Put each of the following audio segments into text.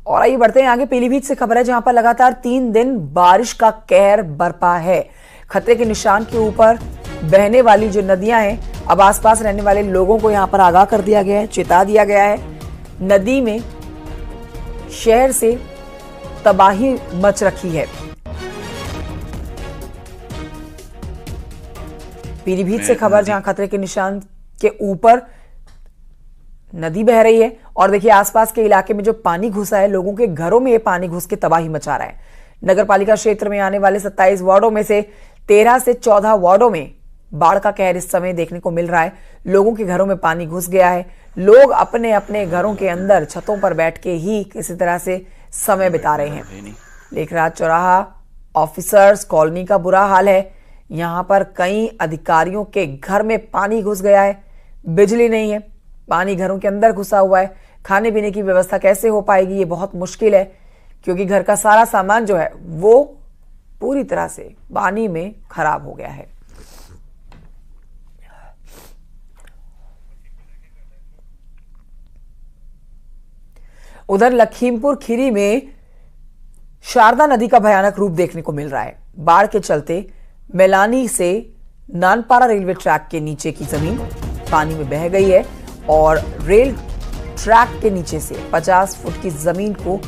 और आइए बढ़ते हैं आगे। पीलीभीत से खबर है जहां पर लगातार 3 दिन बारिश का कहर बरपा है। खतरे के निशान के ऊपर बहने वाली जो नदियां हैं, अब आसपास रहने वाले लोगों को यहां पर आगाह कर दिया गया है, चेता दिया गया है। नदी में शहर से तबाही मच रखी है। पीलीभीत से खबर जहां खतरे के निशान के ऊपर नदी बह रही है और देखिए आसपास के इलाके में जो पानी घुसा है, लोगों के घरों में ये पानी घुस के तबाही मचा रहा है। नगर पालिका क्षेत्र में आने वाले 27 वार्डों में से 13 से 14 वार्डों में बाढ़ का कहर इस समय देखने को मिल रहा है। लोगों के घरों में पानी घुस गया है। लोग अपने अपने घरों के अंदर छतों पर बैठ के ही किसी तरह से समय बिता रहे हैं। लेखराज चौराहा ऑफिसर्स कॉलोनी का बुरा हाल है। यहां पर कई अधिकारियों के घर में पानी घुस गया है। बिजली नहीं है, पानी घरों के अंदर घुसा हुआ है। खाने पीने की व्यवस्था कैसे हो पाएगी, ये बहुत मुश्किल है क्योंकि घर का सारा सामान जो है वो पूरी तरह से पानी में खराब हो गया है। उधर लखीमपुर खीरी में शारदा नदी का भयानक रूप देखने को मिल रहा है। बाढ़ के चलते मेलानी से नानपारा रेलवे ट्रैक के नीचे की जमीन पानी में बह गई है और रेल ट्रैक के नीचे से 50 फुट की जमीन को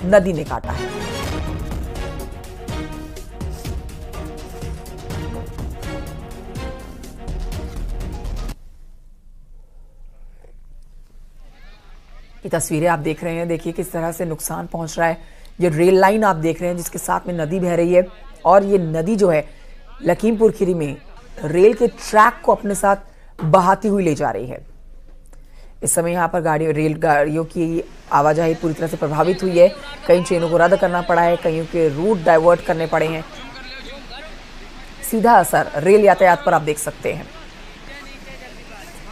नदी ने काटा है। ये तस्वीरें आप देख रहे हैं, देखिए किस तरह से नुकसान पहुंच रहा है। ये रेल लाइन आप देख रहे हैं जिसके साथ में नदी बह रही है और ये नदी जो है लखीमपुर खीरी में रेल के ट्रैक को अपने साथ बहाती हुई ले जा रही है। इस समय यहां पर रेलगाड़ियों की आवाजाही पूरी तरह से प्रभावित हुई है। कई ट्रेनों को रद्द करना पड़ा है, कईयों के रूट डाइवर्ट करने पड़े हैं। सीधा असर रेल यातायात पर आप देख सकते हैं।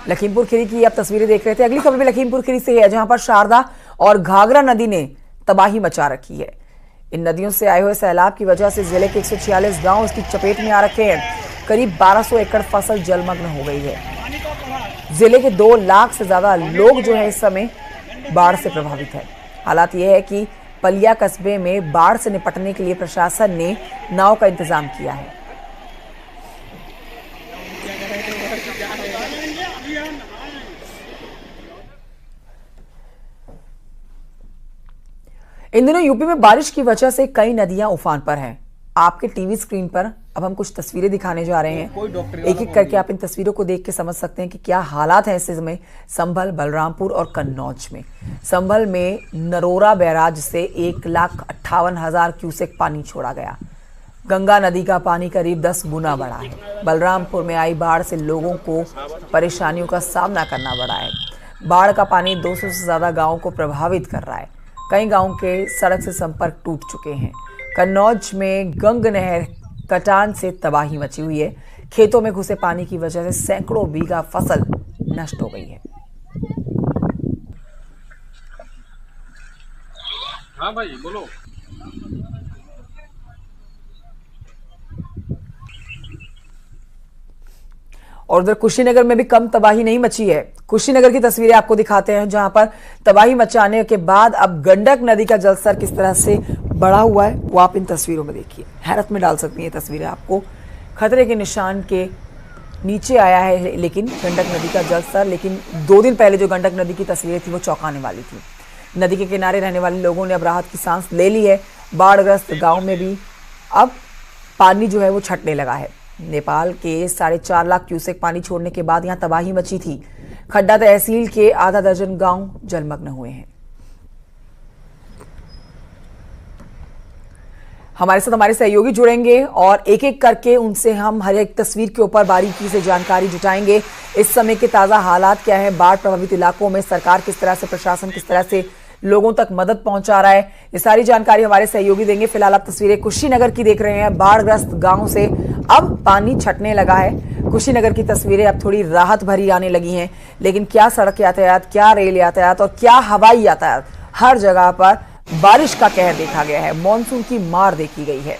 लखीमपुर खीरी की आप तस्वीरें देख रहे थे। अगली खबर भी लखीमपुर खीरी से है जहां पर शारदा और घाघरा नदी ने तबाही मचा रखी है। इन नदियों से आए हुए सैलाब की वजह से जिले के 146 गांव इसकी चपेट में आ रखे हैं। करीब 1200 एकड़ फसल जलमग्न हो गई है। जिले के 2 लाख से ज्यादा लोग जो है इस समय बाढ़ से प्रभावित है। हालात यह है कि पलिया कस्बे में बाढ़ से निपटने के लिए प्रशासन ने नाव का इंतजाम किया है। इन दिनों यूपी में बारिश की वजह से कई नदियां उफान पर हैं। आपके टीवी स्क्रीन पर अब हम कुछ तस्वीरें दिखाने जा रहे हैं। एक एक करके आप इन तस्वीरों को देख के समझ सकते हैं कि क्या हालात हैं इस समय संभल, बलरामपुर और कन्नौज में। संभल में नरोरा बैराज से 1,58,000 क्यूसेक पानी छोड़ा गया। गंगा नदी का पानी करीब 10 गुना बढ़ा है। बलरामपुर में आई बाढ़ से लोगों को परेशानियों का सामना करना पड़ा है। बाढ़ का पानी 200 से ज्यादा गाँवों को प्रभावित कर रहा है। कई गांवों के सड़क से संपर्क टूट चुके हैं। कन्नौज में गंग नहर कटान से तबाही मची हुई है। खेतों में घुसे पानी की वजह से सैकड़ों बीघा फसल नष्ट हो गई है। हाँ भाई बोलो। और उधर कुशीनगर में भी कम तबाही नहीं मची है। कुशीनगर की तस्वीरें आपको दिखाते हैं जहां पर तबाही मचाने के बाद अब गंडक नदी का जलस्तर किस तरह से बढ़ा हुआ है वो आप इन तस्वीरों में देखिए। हैरत में डाल सकती हैं तस्वीरें आपको। खतरे के निशान के नीचे आया है लेकिन गंडक नदी का जलस्तर, लेकिन 2 दिन पहले जो गंडक नदी की तस्वीरें थी वो चौंकाने वाली थी। नदी के किनारे रहने वाले लोगों ने अब राहत की सांस ले ली है। बाढ़ग्रस्त गाँव में भी अब पानी जो है वो छटने लगा है। नेपाल के 4.5 लाख क्यूसेक पानी छोड़ने के बाद यहां तबाही मची थी। खड्डा तहसील के आधा दर्जन गांव जलमग्न हुए हैं। हमारे साथ हमारे सहयोगी जुड़ेंगे और एक एक करके उनसे हम हर एक तस्वीर के ऊपर बारीकी से जानकारी जुटाएंगे। इस समय के ताजा हालात क्या है, बाढ़ प्रभावित इलाकों में सरकार किस तरह से, प्रशासन किस तरह से लोगों तक मदद पहुंचा रहा है, ये सारी जानकारी हमारे सहयोगी देंगे। फिलहाल आप तस्वीरें कुशीनगर की देख रहे हैं। बाढ़ग्रस्त गांव से अब पानी छटने लगा है। कुशीनगर की तस्वीरें अब थोड़ी राहत भरी आने लगी हैं, लेकिन क्या सड़क यातायात, क्या रेल यातायात और क्या हवाई यातायात, हर जगह पर बारिश का कहर देखा गया है। मॉनसून की मार देखी गई है।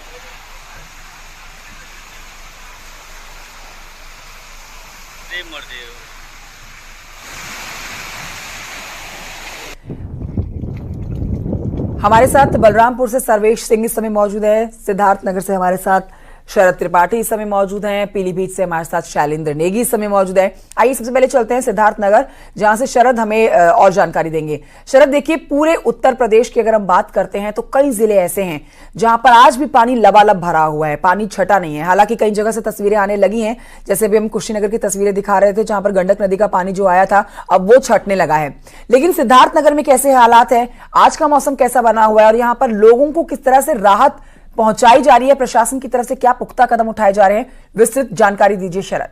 हमारे साथ बलरामपुर से सर्वेश सिंह इस समय मौजूद है, सिद्धार्थनगर से हमारे साथ शरद त्रिपाठी इस समय मौजूद हैं, पीलीभीत से हमारे साथ शैलेंद्र नेगी इस समय मौजूद है। आइए सबसे पहले चलते हैं सिद्धार्थनगर, जहां से शरद हमें और जानकारी देंगे। शरद, देखिए पूरे उत्तर प्रदेश की अगर हम बात करते हैं तो कई जिले ऐसे हैं जहां पर आज भी पानी लबालब भरा हुआ है, पानी छटा नहीं है। हालांकि कई जगह से तस्वीरें आने लगी हैं, जैसे अभी हम कुशीनगर की तस्वीरें दिखा रहे थे जहां पर गंडक नदी का पानी जो आया था अब वो छटने लगा है। लेकिन सिद्धार्थनगर में कैसे हालात है, आज का मौसम कैसा बना हुआ है और यहाँ पर लोगों को किस तरह से राहत पहुंचाई जा रही है, प्रशासन की तरफ से क्या पुख्ता कदम उठाए जा रहे हैं, विस्तृत जानकारी दीजिए शरद।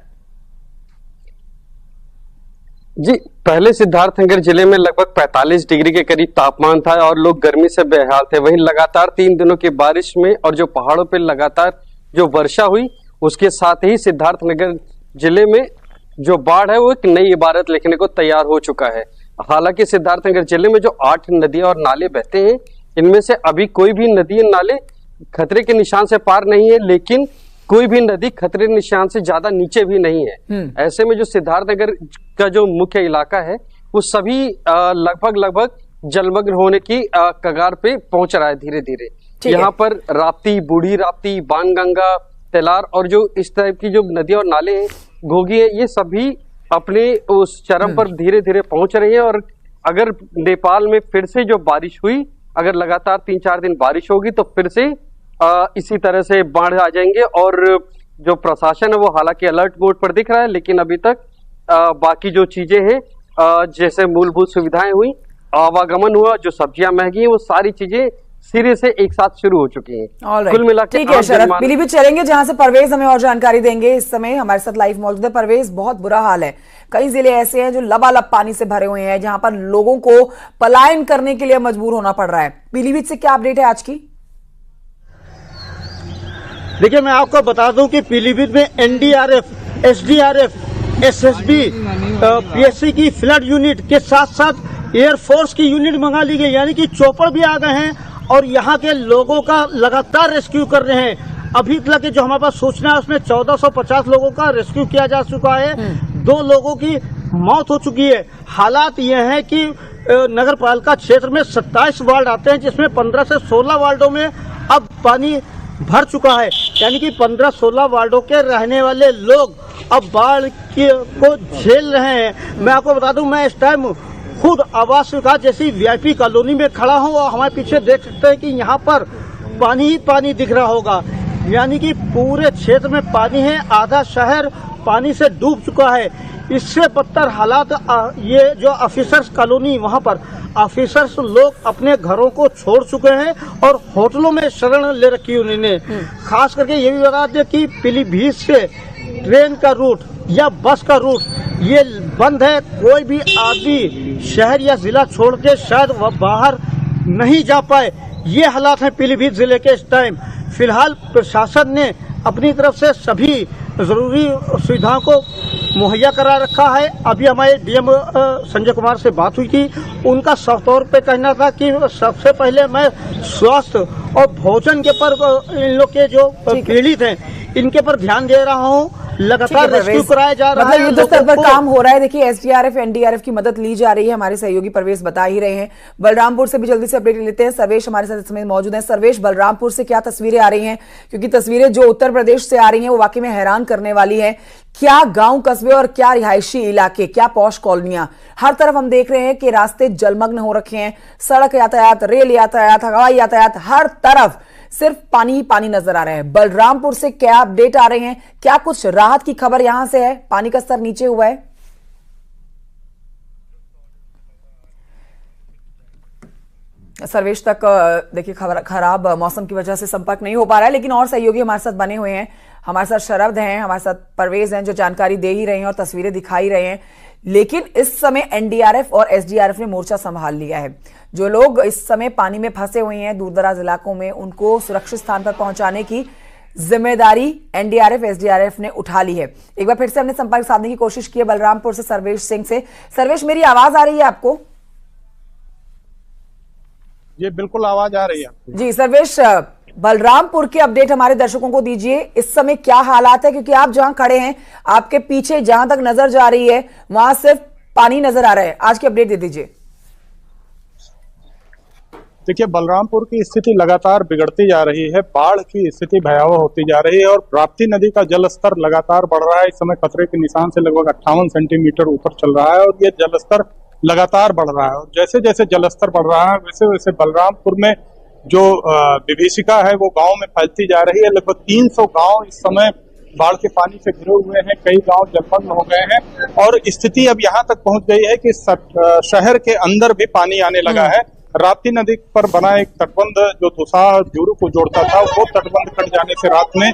जी, पहले सिद्धार्थनगर जिले में लगभग 45 डिग्री के करीब तापमान था और लोग गर्मी से बेहाल थे। वहीं लगातार 3 दिनों की बारिश में और जो पहाड़ों पर लगातार जो वर्षा हुई उसके साथ ही सिद्धार्थनगर जिले में जो बाढ़ है वो एक नई इबारत लिखने को तैयार हो चुका है। हालांकि सिद्धार्थनगर जिले में जो 8 नदियां और नाले बहते हैं, इनमें से अभी कोई भी नदी नाले खतरे के निशान से पार नहीं है, लेकिन कोई भी नदी खतरे के निशान से ज्यादा नीचे भी नहीं है। ऐसे में जो सिद्धार्थनगर का जो मुख्य इलाका है वो सभी लगभग जलमग्न होने की कगार पे पहुंच रहा है धीरे धीरे। यहाँ पर राप्ती, बूढ़ी राप्ती, बाणगंगा, तेलार और जो इस टाइप की जो नदियां और नाले हैं, घोगी है, ये सभी अपने उस चरम पर धीरे धीरे पहुंच रही है। और अगर नेपाल में फिर से जो बारिश हुई, अगर लगातार 3-4 दिन बारिश होगी तो फिर से इसी तरह से बाढ़ आ जाएंगे। और जो प्रशासन है वो हालांकि अलर्ट मोड पर दिख रहा है, लेकिन अभी तक बाकी जो चीजें हैं जैसे मूलभूत सुविधाएं हुई, आवागमन हुआ, जो सब्जियां महंगी हैं, वो सारी चीजें सिरे से एक साथ शुरू हो चुकी हैं। कुल मिलाकर ठीक है शरद, पीलीभीत चलेंगे जहां से परवेज हमें और जानकारी देंगे। इस समय हमारे साथ लाइव मौजूद है परवेज। बहुत बुरा हाल है, कई जिले ऐसे हैं जो लबालब पानी से भरे हुए हैं, जहां पर लोगों को पलायन करने के लिए मजबूर होना पड़ रहा है। पीलीभीत से क्या अपडेट है आज की? देखिए, मैं आपको बता दूं कि पीलीभीत में एनडीआरएफ, एसडीआरएफ, एसएसबी, पीएससी की फ्लड यूनिट के साथ साथ एयरफोर्स की यूनिट मंगा ली गई, यानी कि चॉपर भी आ गए हैं और यहाँ के लोगों का लगातार रेस्क्यू कर रहे हैं। अभी तक जो हमारे पास सूचना है उसमें 1450 लोगों का रेस्क्यू किया जा चुका है, 2 लोगों की मौत हो चुकी है। हालात यह है कि नगर पालिका क्षेत्र में 27 वार्ड आते हैं, जिसमें 15 से 16 वार्डों में अब पानी भर चुका है, यानी कि 15-16 वार्डों के रहने वाले लोग अब बाढ़ को झेल रहे हैं। मैं आपको बता दूं, मैं इस टाइम खुद आवास विकास जैसी वीआईपी कॉलोनी में खड़ा हूं और हमारे पीछे देख सकते हैं कि यहाँ पर पानी ही पानी दिख रहा होगा, यानी कि पूरे क्षेत्र में पानी है, आधा शहर पानी से डूब चुका है। इससे बदतर हालात ये जो ऑफिसर्स कॉलोनी, वहाँ पर ऑफिसर्स लोग अपने घरों को छोड़ चुके हैं और होटलों में शरण ले रखी है उन्होंने। खास करके ये भी बता दें कि पीलीभीत से ट्रेन का रूट या बस का रूट ये बंद है। कोई भी आदमी शहर या जिला छोड़ के शायद वह बाहर नहीं जा पाए। ये हालात हैं पीलीभीत जिले के इस टाइम। फिलहाल प्रशासन ने अपनी तरफ से सभी जरूरी सुविधाओं को मुहैया करा रखा है। अभी हमारे डीएम संजय कुमार से बात हुई थी, उनका साफ तौर पे कहना था कि सबसे पहले मैं स्वास्थ्य और भोजन के पर इन लोग के जो पीड़ित हैं इनके पर ध्यान दे रहा हूँ। लगातार रेस्क्यू कराया जा रहा है, युद्ध स्तर पर काम हो रहा है। देखिए एसडीआरएफ, एनडीआरएफ की मदद ली जा रही है, हमारे सहयोगी परवेश बता ही रहे हैं। बलरामपुर से भी जल्दी से अपडेट लेते हैं, सर्वेश हमारे साथ इस समय मौजूद हैं। सर्वेश, बलरामपुर से क्या तस्वीरें आ रही हैं, क्योंकि तस्वीरें जो उत्तर प्रदेश से आ रही हैं वो वाकई में हैरान करने वाली है। क्या गांव कस्बे और क्या रिहायशी इलाके, क्या पॉश कॉलोनियां, हर तरफ हम देख रहे हैं कि रास्ते जलमग्न हो रखे हैं। सड़क यातायात, रेल यातायात, हवाई यातायात, हर तरफ सिर्फ पानी ही पानी नजर आ रहा है। बलरामपुर से क्या अपडेट आ रहे हैं, क्या कुछ राहत की खबर यहां से है? पानी का स्तर नीचे हुआ है? सर्वेश तक देखिए खराब मौसम की वजह से संपर्क नहीं हो पा रहा है, लेकिन और सहयोगी हमारे साथ बने हुए हैं। हमारे साथ शरद हैं, हमारे साथ परवेज हैं, जो जानकारी दे ही रहे हैं और तस्वीरें दिखाई रहे हैं। लेकिन इस समय एनडीआरएफ और एसडीआरएफ ने मोर्चा संभाल लिया है। जो लोग इस समय पानी में फंसे हुए हैं दूर दराज इलाकों में, उनको सुरक्षित स्थान पर पहुंचाने की जिम्मेदारी एनडीआरएफ, एसडीआरएफ ने उठा ली है। एक बार फिर से हमने संपर्क साधने की कोशिश की है बलरामपुर से सर्वेश सिंह से। सर्वेश, मेरी आवाज आ रही है आपको? जी बिल्कुल, आवाज आ रही है जी। सर्वेश, बलरामपुर के अपडेट हमारे दर्शकों को दीजिए, इस समय क्या हालात है, क्योंकि आप जहां खड़े हैं आपके पीछे जहां तक नजर जा रही है वहां सिर्फ पानी नजर आ रहा है। आज की अपडेट दे दीजिए। देखिए, बलरामपुर की स्थिति लगातार बिगड़ती जा रही है, बाढ़ की स्थिति भयावह होती जा रही है और राप्ती नदी का जल स्तर लगातार बढ़ रहा है। इस समय खतरे के निशान से लगभग 58 सेंटीमीटर ऊपर चल रहा है और ये जल स्तर लगातार बढ़ रहा है। और जैसे जैसे जल स्तर बढ़ रहा है वैसे वैसे बलरामपुर में जो विभीषिका है वो गांव में फैलती जा रही है। लगभग 300 गांव इस समय बाढ़ के पानी से घिरे हुए हैं, कई गांव जलमग्न हो गए हैं और स्थिति अब यहाँ तक पहुंच गई है कि शहर के अंदर भी पानी आने लगा है। राप्ती नदी पर बना एक तटबंध जो दूसा और ब्यूरो को जोड़ता था, वो तटबंध कट जाने से रात में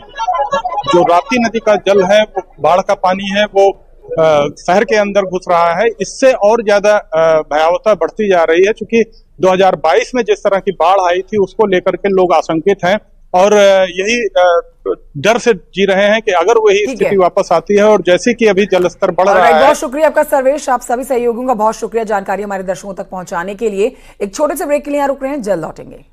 जो राप्ती नदी का जल है, वो बाढ़ का पानी है, वो शहर के अंदर घुस रहा है। इससे और ज्यादा भयावहता बढ़ती जा रही है, क्योंकि 2022 में जिस तरह की बाढ़ आई थी उसको लेकर के लोग आशंकित हैं और यही डर से जी रहे हैं कि अगर वही स्थिति वापस आती है और जैसे कि अभी जलस्तर बढ़ रहा है। बहुत शुक्रिया आपका सर्वेश, आप सभी सहयोगियों का बहुत शुक्रिया जानकारी हमारे दर्शकों तक पहुंचाने के लिए। एक छोटे से ब्रेक के लिए यहाँ रुक रहे हैं, जल्द लौटेंगे।